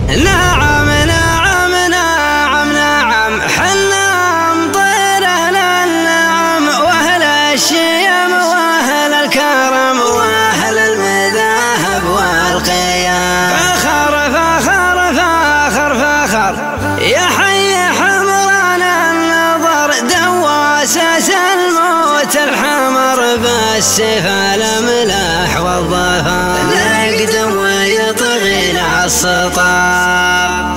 نعم نعم نعم نعم حنا مطير أهل النعم وأهل الشيم وأهل الكرم وأهل المذاهب والقيم. فخر فخر فخر فخر يا حي حمران النظر دواسة الموت الحمر بالسيف الأملاح والظفر نقدم ويطغينا السطام.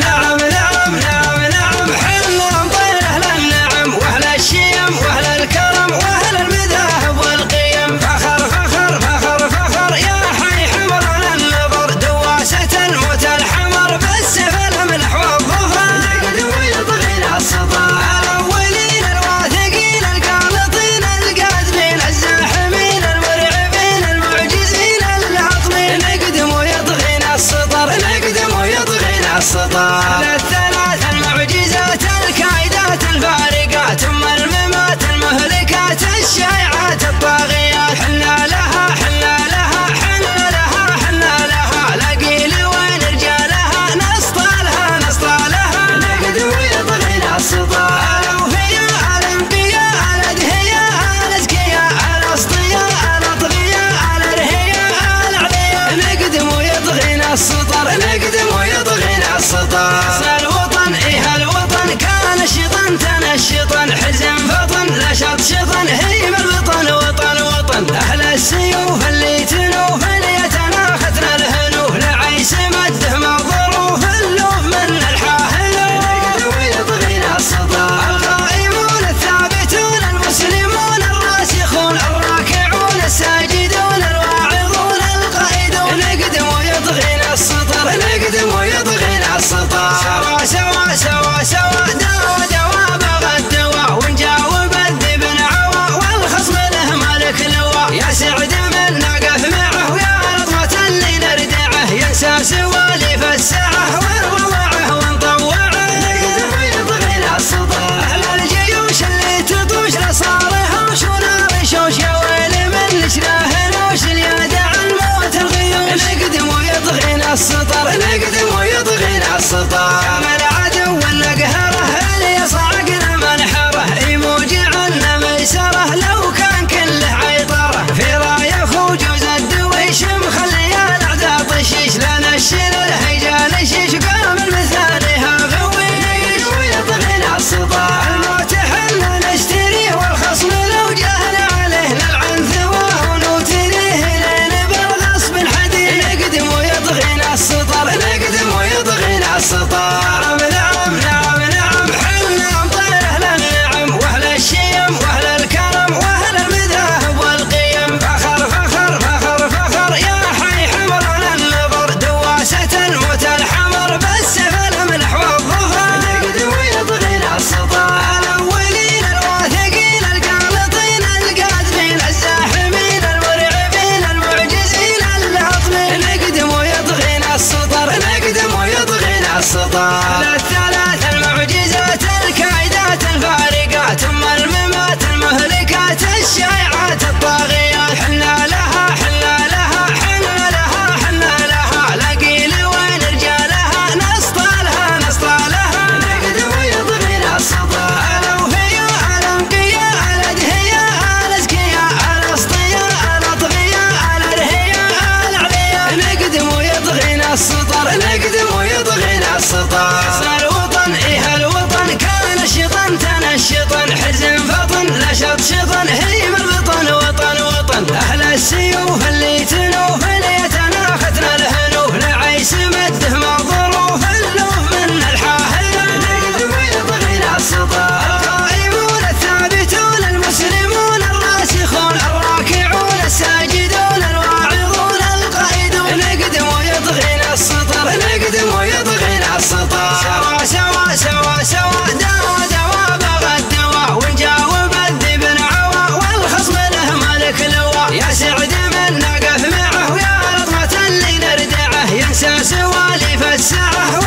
نعم نعم نعم نعم حنا مطير أهل النعم وأهل الشيم وأهل الكرم وأهل المذاهب والقيم. فخر فخر فخر فخر يا حي حمران النظر دواسة الموت الحمر بالسيف الأملح والظفر نقدم ويطغينا السطام. الأولين الواثقين القانطين القادمين الزاحمين المرعبين المعجزين العاطمين نقدم ويطغينا السطر نقدم ويطغينا السطر. الثلاث المعجزات الكائدات الفارقات ثم الممات المهلكات الشائعات الطاغيات. حنا لها حنا لها حنا لها حنا لها لقيل وين رجالها نسطالها نسطالها نقدم ويطغينا السطر. الأوفياء الأنبياء الأدهياء الأزكياء الأسطياء الأطغياء الأرهياء الأعلياء نقدم ويطغينا السطر نقدم ويطغينا السطر. الوطن إيه الوطن كان الشيطان تنشطا حزن فطن نشط شطن هيم الوطن وطن وطن. أهل السيوف اللي تنوف اللي يتناختنا الهنوف لعيس مده مع ظروف اللوف من الحاهلوف نقدم ويطغينا السطر. القائمون الثابتون المسلمون الراسخون الراكعون الساجدون الواعظون القائدون نقدم ويطغينا السطر نقدم ويطغينا السطر. سوا سوا سوا سوا دوا دوا بغى الدوا ونجاوب الذئب نعوى والخصم له ملك لواء. يا سعد من نقف معه ويا رضوة اللي نردعه ينسى سواليف الساعة ونروعه ونطوعه نقدم ويطغينا السطر. أهل الجيوش اللي تطوش لصالح وش ونار شوش يا ويلي من نشراه نوش اليدع الموت الغيوش نقدم ويطغينا السطر نقدم ويطغينا السطر. كما العدو النقهره اللي صعقنا منحره يموجعنا ميسره لو كان كله عيطره. في رايه وجوز الدويش مخلي الاعداء طشيش لنا الشيل الهيجان شيش قام المثالها غوي نقدم ويطغينا السطر. الموت حنا نشتريه والخصم لو جاهنا عليه نلعن ثواه ونوتريه لين بالغصب حديد نقدم ويطغينا السطر نقدم ويطغينا السطر. نعم نعم نعم حنا مطير أهل النعم وأهل الشيم وأهل الكرم وأهل المذاهب والقيم. فخر فخر فخر فخر يا حي حمران النظر دواسة الموت الحمر بالسيف الأملح والظفر نقدم ويطغينا السطر. الأولين الواثقين القانطين القادمين الزاحمين المرعبين المعجزين العاطمين نقدم ويطغينا السطر نقدم ويطغينا السطر. الثلاث المعجزات الكائدات الفارقات ثم الممات المهلكات الشائعات الطاغيات. حنا لها حنا لها حنا لها حنا لها لقيل وين رجالها نسطالها نسطالها نقدم ويطغينا السطر. الأوفياء الأنقياء الأدهياء الأزكياء الأسطياء الأطغياء الأرهياء الأعلياء نقدم ويطغينا السطر نقدم ويطغينا السطر. الوطن إيه الوطن كان الشيطان تنشطا حزن فطن نشط شطن هيم الوطن وطن وطن. أهل السيوف اللي تنوف اللي يتناختنا الهنوف لعيس مده مع ظروف اللوف من الحاهلوف نقدم ويطغينا السطر. القائمون الثابتون المسلمون الراسخون الراكعون الساجدون الواعظون القائدون نقدم ويطغينا السطر نقدم ويطغينا السطر. سوا سوا سوا سوا دوا دوا بغى الدوا ونجاوب الذئب نعوى والخصم له ملك لواء. يا سعد من نقف معه ويا رضوة اللي نردعه ينسى سواليف الساعة